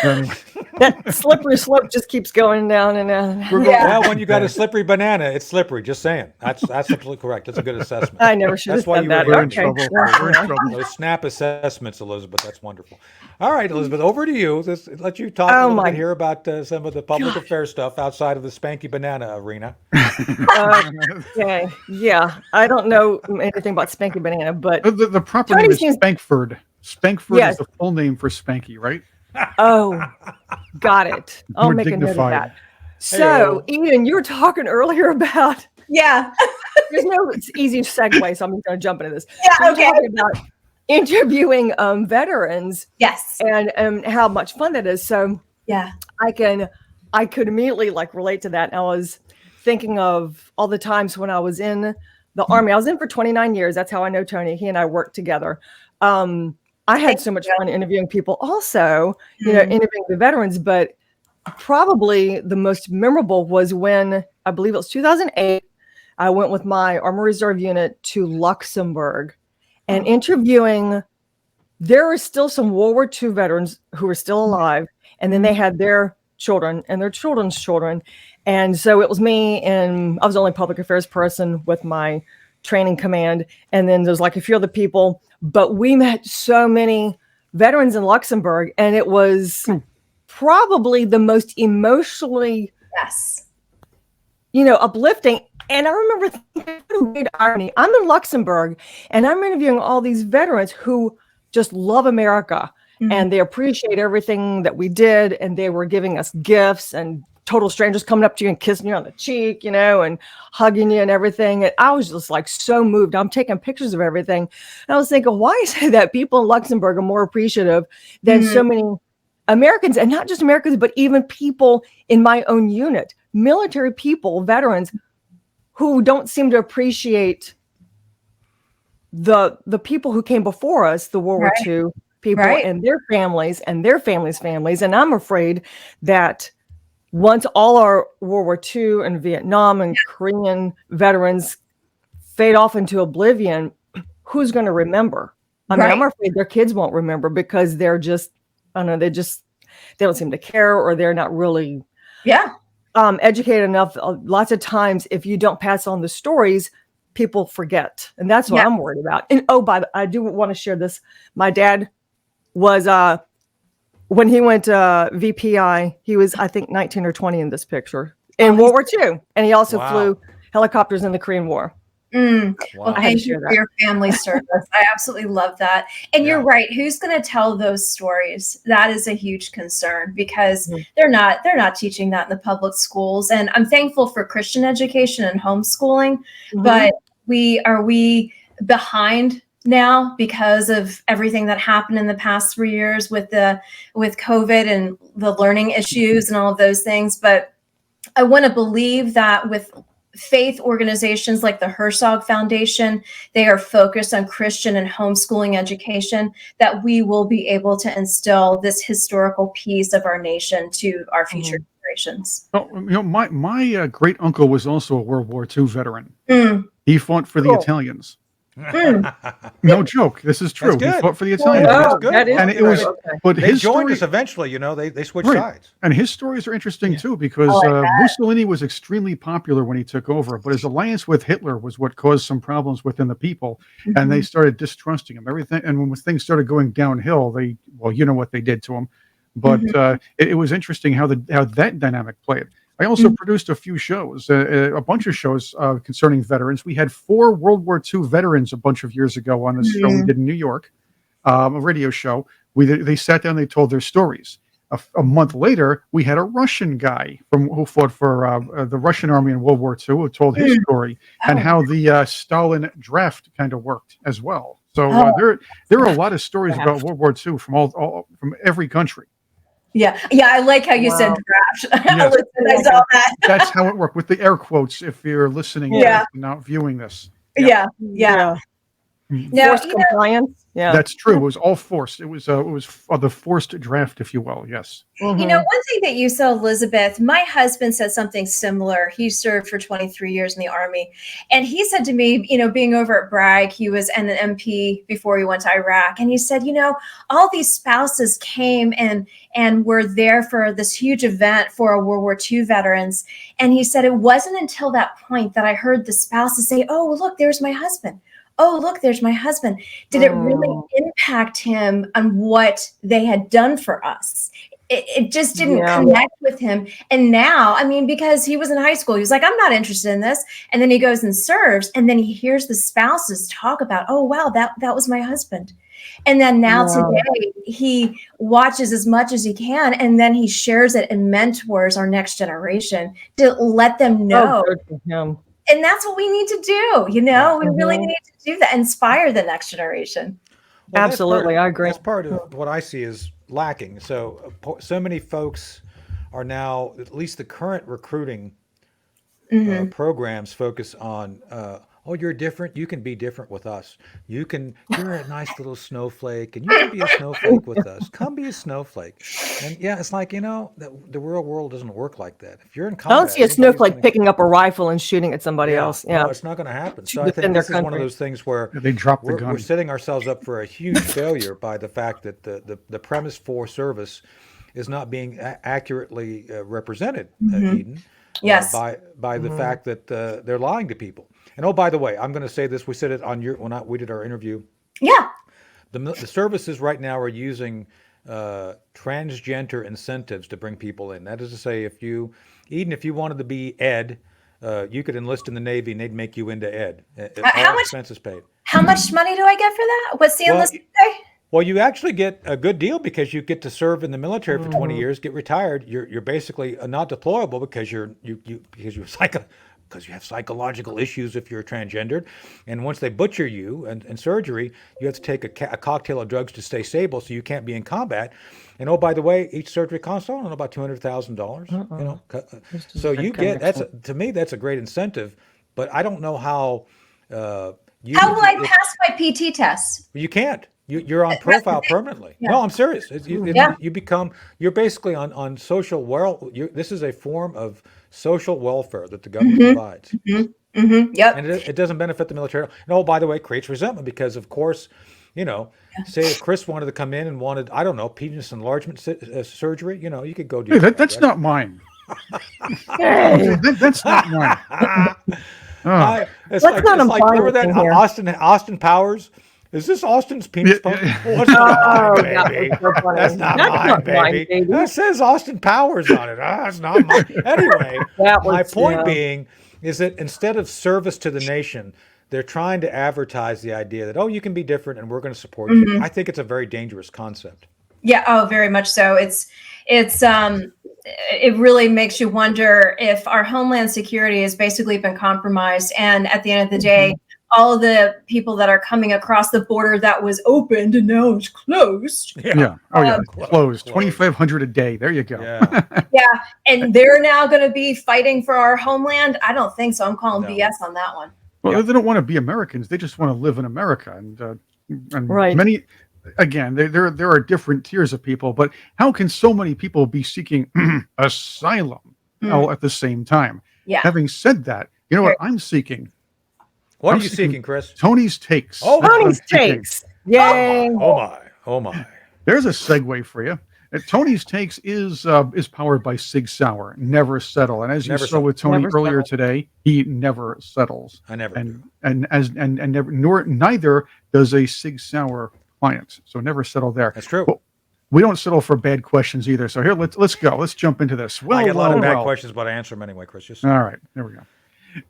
Anyway. That slippery slope just keeps going down and down. Well, when you got a slippery banana, it's slippery. Just saying. That's absolutely correct. That's a good assessment. I never should have That's why said you that. were We're in Okay. trouble. We're in trouble. those snap assessments, Elizabeth. That's wonderful. All right, Elizabeth, over to you. Let you talk a Oh, little my bit here about some of the public affairs stuff outside of the Spanky Banana arena. Okay. Yeah. I don't know anything about Spanky Banana, but The proper Tony name is seems- Spankford. Spankford Yes. is the full name for Spanky, right? oh, got it. I'll More make a note of dignified. that. So, Eden, you were talking earlier about Yeah. there's no easy segue, so I'm just going to jump into this. Yeah, So you're okay. talking about interviewing veterans Yes. and how much fun that is. So Yeah. I could immediately like relate to that. And I was thinking of all the times when I was in the Army. I was in for 29 years. That's how I know Tony. He and I worked together. I had so much fun interviewing people also, interviewing the veterans, but probably the most memorable was when I believe it was 2008. I went with my Army Reserve unit to Luxembourg and interviewing. There were still some World War II veterans who were still alive, and then they had their children and their children's children. And so it was me, and I was the only public affairs person with my training command. And then there's like a few other people, but we met so many veterans in Luxembourg, and it was probably the most emotionally, Yes. uplifting. And I remember thinking, what a weird irony. I'm in Luxembourg, and I'm interviewing all these veterans who just love America, and they appreciate everything that we did, and they were giving us gifts, and total strangers coming up to you and kissing you on the cheek, and hugging you and everything. And I was just like so moved. I'm taking pictures of everything. And I was thinking, why is it that people in Luxembourg are more appreciative than so many Americans, and not just Americans, but even people in my own unit, military people, veterans who don't seem to appreciate the people who came before us, the World War II people and their families and their families. And I'm afraid that once all our World War II and Vietnam and Korean veterans fade off into oblivion, who's going to remember? I mean, I'm afraid their kids won't remember because they're just, I don't know, they don't seem to care, or they're not really educated enough. Lots of times, if you don't pass on the stories, people forget. And that's what I'm worried about. And I do want to share this. My dad was, when he went VPI, he was, I think, 19 or 20 in this picture in World War II. And he also flew helicopters in the Korean War. Well, I had to thank share you for that. your family service. I absolutely love that. And you're right. Who's going to tell those stories? That is a huge concern because they're not teaching that in the public schools. And I'm thankful for Christian education and homeschooling, but are we behind now because of everything that happened in the past 3 years with COVID and the learning issues and all of those things? But I want to believe that with faith organizations like the Herzog Foundation, they are focused on Christian and homeschooling education, that we will be able to instill this historical piece of our nation to our future generations. Oh, my great uncle was also a World War II veteran. He fought for the Italians. No joke. This is true. He fought for the Italians. That's good. And it was, but They his joined story, us eventually. They switched sides. and his stories are interesting too, because Mussolini was extremely popular when he took over, but his alliance with Hitler was what caused some problems within the people, and they started distrusting him. Everything, and when things started going downhill, you know what they did to him. But it was interesting how that dynamic played. I also produced a few shows, a bunch of shows concerning veterans. We had 4 World War II veterans a bunch of years ago on this show we did in New York, a radio show. They sat down, they told their stories. A month later, we had a Russian guy who fought for the Russian army in World War II, who told his story and how the Stalin draft kind of worked as well. So there are a lot of stories about World War II from every country. Yeah. I like how you said Wow. draft. Yes. Listen, I saw that. That's how it worked with the air quotes. If you're listening Yeah. and not viewing this, Yeah. Mm. Now, Forced compliance. Yeah. That's true. It was all forced. It was the forced draft, if you will. Yes. one thing that you saw, Elizabeth, my husband said something similar. He served for 23 years in the Army. And he said to me, being over at Bragg, he was an MP before he went to Iraq. And he said, all these spouses came and were there for this huge event for World War II veterans. And he said, it wasn't until that point that I heard the spouses say, oh, look, there's my husband. Oh, look, there's my husband. Did it really impact him on what they had done for us? It just didn't connect with him. And now, because he was in high school, he was like, I'm not interested in this. And then he goes and serves. And then he hears the spouses talk about, oh, wow, that was my husband. And then now today, he watches as much as he can. And then he shares it and mentors our next generation to let them know. Oh, good for him. And that's what we need to do. We really need to do that, inspire the next generation. Well, Absolutely, I agree. That's part of what I see is lacking. So many folks are now, at least the current recruiting programs focus on, oh, you're different. You can be different with us. You're a nice little snowflake, and you can be a snowflake with us. Come be a snowflake. And it's like, the real world doesn't work like that. If you're in combat, I don't see a snowflake picking up a rifle and shooting at somebody else. Yeah, no, it's not going to happen. So I think this is one of those things where they drop the gun. We're setting ourselves up for a huge failure by the fact that the premise for service is not being accurately represented, Eden. Yes. By the fact that they're lying to people. And oh, by the way, I'm going to say this. We said it on we did our interview. Yeah. The services right now are using transgender incentives to bring people in. That is to say, if you wanted to be Ed, you could enlist in the Navy and they'd make you into Ed. All expenses paid. How much money do I get for that? What's the enlistment pay? Well, you actually get a good deal because you get to serve in the military for 20 years, get retired. You're basically not deployable because you have psychological issues if you're transgendered. And once they butcher you in surgery, you have to take a cocktail of drugs to stay stable, so you can't be in combat. And oh, by the way, each surgery costs about $200,000. So you get to me that's a great incentive, but I don't know how. How will I pass my PT test? You can't. You're on profile permanently. Yeah. No, I'm serious. You're basically on social welfare. This is a form of social welfare that the government provides. Yep. And it doesn't benefit the military. And oh, by the way, it creates resentment because, of course, say if Chris wanted to come in and wanted, I don't know, penis enlargement surgery, you could go do that. That's not mine. That's not mine. It's like remember that Austin Powers? Is this Austin's penis pump? What's not mine, baby? That's not mine, baby. That says Austin Powers on it. That's not mine. Anyway, my point being is that instead of service to the nation, they're trying to advertise the idea that, oh, you can be different and we're going to support you. I think it's a very dangerous concept. Yeah. Oh, very much so. It really makes you wonder if our homeland security has basically been compromised. And at the end of the day, all of the people that are coming across the border that was opened and now is closed. Yeah. Oh, yeah. Closed. 2,500 a day. There you go. Yeah. And they're now going to be fighting for our homeland. I don't think so. I'm calling BS on that one. Well, they don't want to be Americans. They just want to live in America. And many, again, there are different tiers of people, but how can so many people be seeking asylum all at the same time? Yeah. Having said that, you know what I'm seeking? What are you seeking, Chris? Tony's Takes. Oh, Tony's Takes. Yay. Oh my. There's a segue for you. Tony's Takes is powered by Sig Sauer. Never settle. And as you saw with Tony earlier today, he never settles. I never do. And neither does a Sig Sauer client. So never settle there. That's true. But we don't settle for bad questions either. So here, let's go. Let's jump into this. I get a lot of bad questions, but I answer them anyway, Chris. All right. There we go.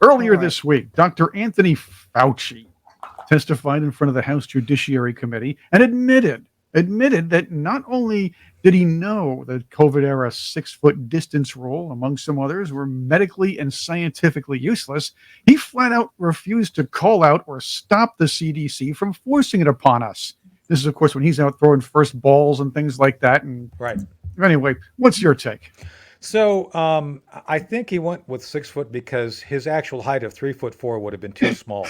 Earlier this week, Dr. Anthony Fauci testified in front of the House Judiciary Committee and admitted that not only did he know the COVID-era 6-foot distance rule, among some others, were medically and scientifically useless, he flat out refused to call out or stop the CDC from forcing it upon us. This is, of course, when he's out throwing first balls and things like that. And Anyway, what's your take? So I think he went with 6 foot because his actual height of 3'4" would have been too small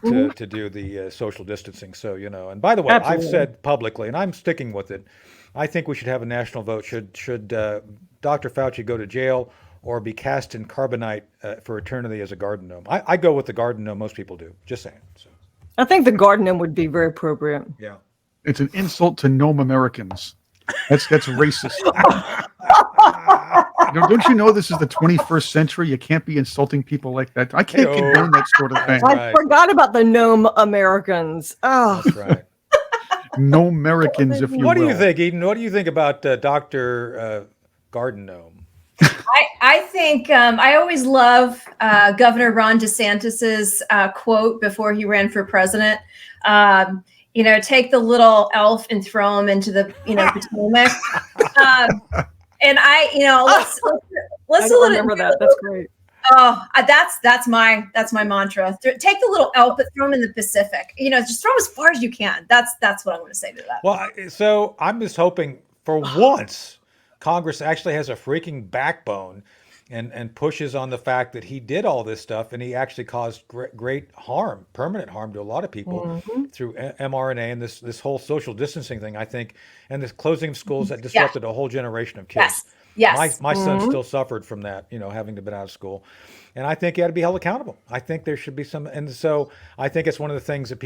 to do the social distancing. So, and by the way, Absolutely. I've said publicly, and I'm sticking with it, I think we should have a national vote. Should Dr. Fauci go to jail or be cast in carbonite for eternity as a garden gnome? I go with the garden gnome. Most people do. Just saying. So, I think the garden gnome would be very appropriate. yeah. It's an insult to gnome Americans. That's racist. Don't you know this is the 21st century? You can't be insulting people like that. I can't Hey-o. condone that sort of thing. That's I right. forgot about the gnome Americans. Oh, That's right. No Americans, if you What do will. you think, Eden? What do you think about Dr. Garden Gnome? I think I always love Governor Ron DeSantis's quote before he ran for president. Take the little elf and throw him into the Potomac. And let's I don't remember that. That's great. Oh, that's my mantra. Take the little elf, but throw him in the Pacific. Just throw him as far as you can. That's what I'm going to say to that. Well, so I'm just hoping for once Congress actually has a freaking backbone and pushes on the fact that he did all this stuff and he actually caused great harm, permanent harm to a lot of people through mRNA and this whole social distancing thing, I think, and this closing of schools that disrupted a whole generation of kids. Yes. My son still suffered from that, having to be out of school. And I think he ought to be held accountable. I think there should be some. And so I think it's one of the things that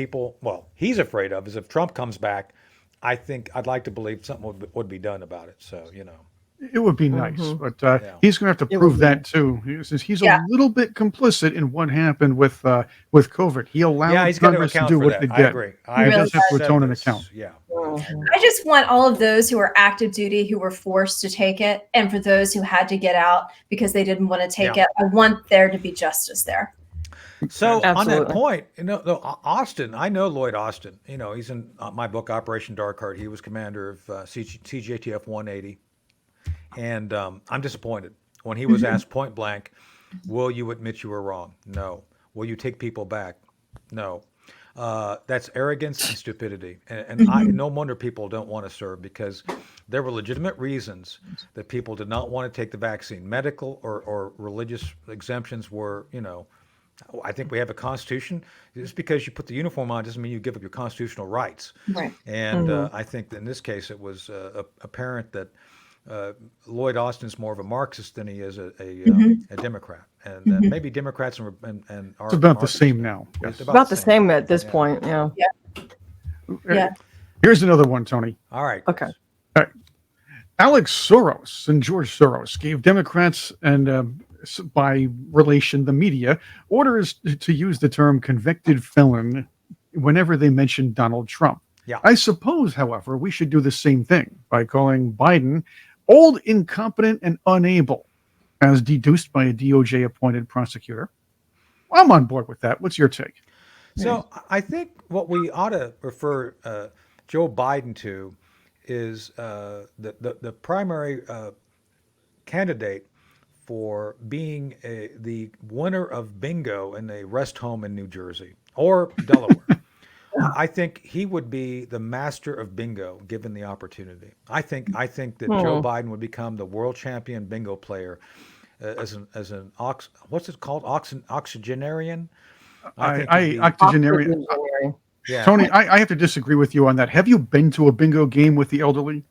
he's afraid of is if Trump comes back, I'd like to believe something would be done about it. So, It would be nice, but he's going to have to prove that too. He's a little bit complicit in what happened with COVID. He allowed he's got to Congress to account do for what that. they did. I agree. He does have to atone an account. Yeah. I just want all of those who are active duty who were forced to take it, and for those who had to get out because they didn't want to take it, I want there to be justice there. So Absolutely. on that point, Austin, I know Lloyd Austin. He's in my book Operation Dark Heart. He was commander of CJTF 180. And I'm disappointed when he was asked point blank, will you admit you were wrong? No. Will you take people back? No. That's arrogance and stupidity. And no wonder people don't want to serve because there were legitimate reasons that people did not want to take the vaccine. Medical or religious exemptions were, I think we have a constitution. Just because you put the uniform on doesn't mean you give up your constitutional rights. Right. And I think that in this case it was apparent that Lloyd Austin's more of a Marxist than he is a Democrat, and maybe Democrats and It's about the same now. Yes. It's About the same at this point. Yeah. Here's another one, Tony. All right. Okay. Alex Soros and George Soros gave Democrats and by relation the media orders to use the term convicted felon whenever they mention Donald Trump. Yeah. I suppose, however, we should do the same thing by calling Biden old, incompetent, and unable, as deduced by a DOJ appointed prosecutor. I'm on board with that. What's your take? So I think what we ought to refer Joe Biden to is the primary candidate for being the winner of bingo in a rest home in New Jersey or Delaware. I think he would be the master of bingo given the opportunity. I think that Joe Biden would become the world champion bingo player as an what's it called? Oxygenarian? Octogenarian. Yeah. Tony, I have to disagree with you on that. Have you been to a bingo game with the elderly?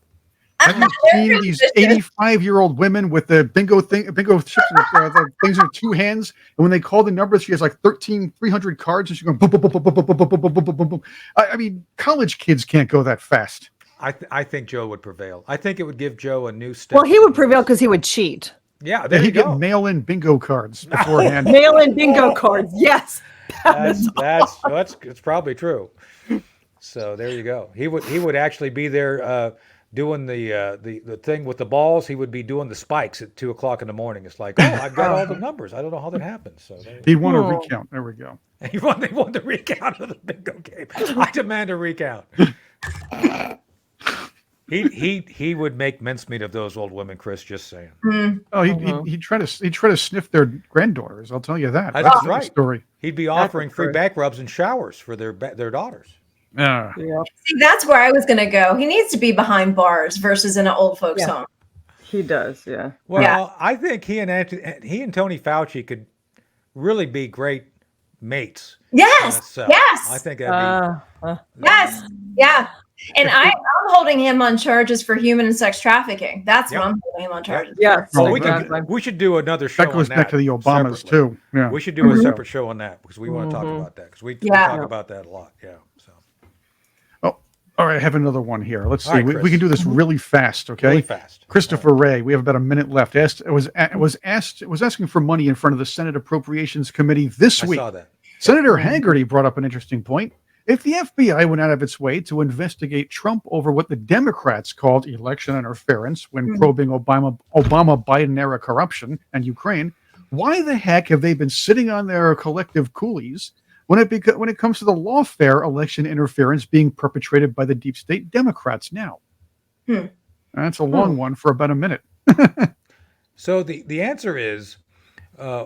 Have you seen these 85-year-old women with the bingo chips, the things in her two hands? And when they call the numbers, she has like 300 cards, and she's going boom, boom, boom, boom, boom, boom, boom, boom, boom, boom, boom. I mean, college kids can't go that fast. I think Joe would prevail. I think it would give Joe a new step. Well, he would prevail because he would cheat. Yeah, there you He'd go. get mail-in bingo cards beforehand. Mail-in bingo cards. Yes. It's probably true. So there you go. He would actually be there doing the thing with the balls. He would be doing the spikes at 2:00 in the morning. It's like, I've got all the numbers. I don't know how that happened. So He'd want a recount. There we go. They want the recount of the bingo game. I demand a recount. He would make mincemeat of those old women, Chris. Just saying. Oh, he'd try to sniff their granddaughters. I'll tell you that. That's right. Story. He'd be offering free back rubs and showers for their daughters. Yeah. Yeah, See, that's where I was going to go. He needs to be behind bars versus in an old folks' Yeah. home. he does. Yeah. Well, I think he and Tony Fauci could really be great mates. Yes. So Yes. I think that'd be. Yes. Yeah. And I'm holding him on charges for human and sex trafficking. That's Yep. what I'm holding him on charges Yeah. for. Oh, exactly. We should do another show That goes on back to the Obamas separately. too. Yeah. We should do a separate show on that because we want to talk Mhm. about that because we Yeah. talk about that a lot. Yeah. So Oh, all right. I have another one here. Let's see. All right, we Chris. can do this really fast. Okay. really fast. Christopher Ray, we have about a minute left. Was asking for money in front of the Senate Appropriations Committee this I week. saw that. Senator Haggerty brought up an interesting point. If the FBI went out of its way to investigate Trump over what the Democrats called election interference when probing Obama-Biden era corruption and Ukraine, why the heck have they been sitting on their collective coolies when it comes to the lawfare election interference being perpetrated by the deep state Democrats now? That's a long one for about a minute. So the answer is,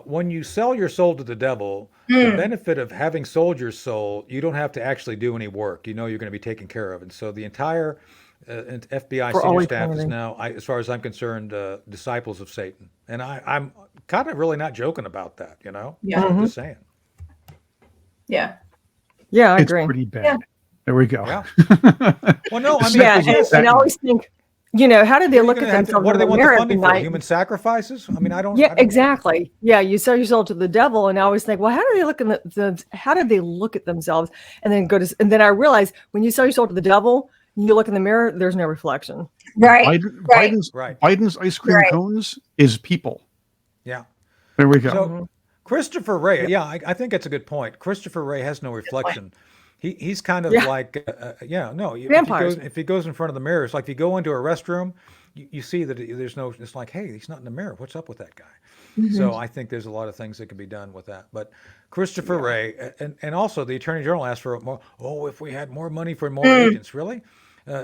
when you sell your soul to the devil, the benefit of having sold your soul, you don't have to actually do any work. You know you're going to be taken care of. And so the entire FBI For senior all staff is eternity. now, as far as I'm concerned, disciples of Satan. And I'm kind of really not joking about that, you know? Yeah. I'm just saying. Yeah. Yeah, I It's agree. pretty bad. Yeah. There we go. Yeah. Well, no, I mean, Yeah, because and I always think, how do they you're look gonna at have to- themselves what do they in the want the mirror every funding for? night? Human sacrifices? I mean, I don't. Yeah, I don't know. exactly. Yeah, you sell your soul to the devil, and I always think, well, how do they look how do they look at themselves? And then I realize when you sell your soul to the devil, you look in the mirror, there's no reflection. Right. Right. Biden's ice cream Right. cones is people. Yeah. There we go. So Christopher Ray, I think that's a good point. Christopher Ray has no reflection. He's kind of like, Vampires. if he goes in front of the mirror, it's like if you go into a restroom, you see that there's no, it's like, hey, he's not in the mirror. What's up with that guy? So I think there's a lot of things that can be done with that. But Christopher Ray, and also the Attorney General asked for more, if we had more money for more agents, really?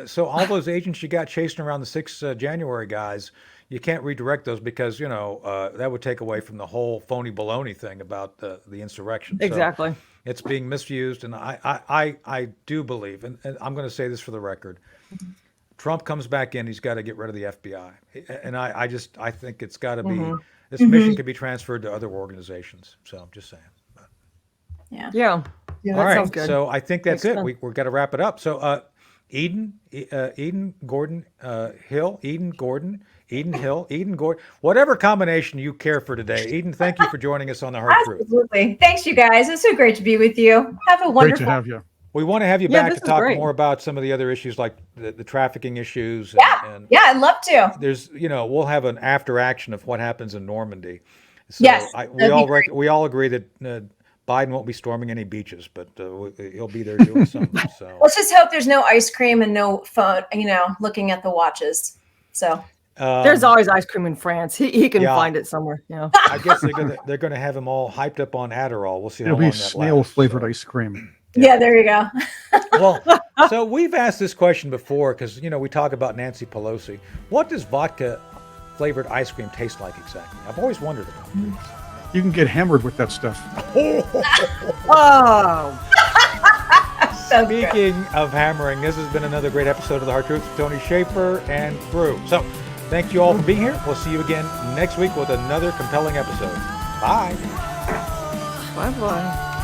So all those agents you got chasing around the 6 January guys, you can't redirect those because, that would take away from the whole phony baloney thing about the insurrection. So Exactly. it's being misused. And I do believe, and I'm going to say this for the record, Trump comes back in, he's got to get rid of the FBI. And I think it's got to be, this mission can be transferred to other organizations. So I'm just saying. Yeah. All that right. sounds good. So I think that's Makes it. sense. We've got to wrap it up. So Eden, Gordon, Hill, Eden, Gordon, Eden, Hill, Eden, Gordon, whatever combination you care for today. Eden, thank you for joining us on The Hard Truth. Absolutely. Thanks, you guys. It's so great to be with you. Have a Great wonderful. to have you. We want to have you Yeah, back this to is talk great. more about some of the other issues like the trafficking issues. And Yeah, I'd love to. there's, we'll have an after action of what happens in Normandy. So Yes, we all agree that Biden won't be storming any beaches, but he'll be there doing something. So Let's just hope there's no ice cream and no phone, looking at the watches. So There's always ice cream in France. He can Yeah. find it somewhere. Yeah. I guess they're gonna have him all hyped up on Adderall. We'll see how It'll long be that snail lasts. flavored So- ice cream. yeah, there you go. Well, so we've asked this question before because we talk about Nancy Pelosi. What does vodka flavored ice cream taste like exactly? I've always wondered about it. You can get hammered with that stuff. Oh. So good. Speaking of hammering, this has been another great episode of The Hard Truth with Tony Shaffer and crew. So thank you all for being here. We'll see you again next week with another compelling episode. Bye. Bye-bye.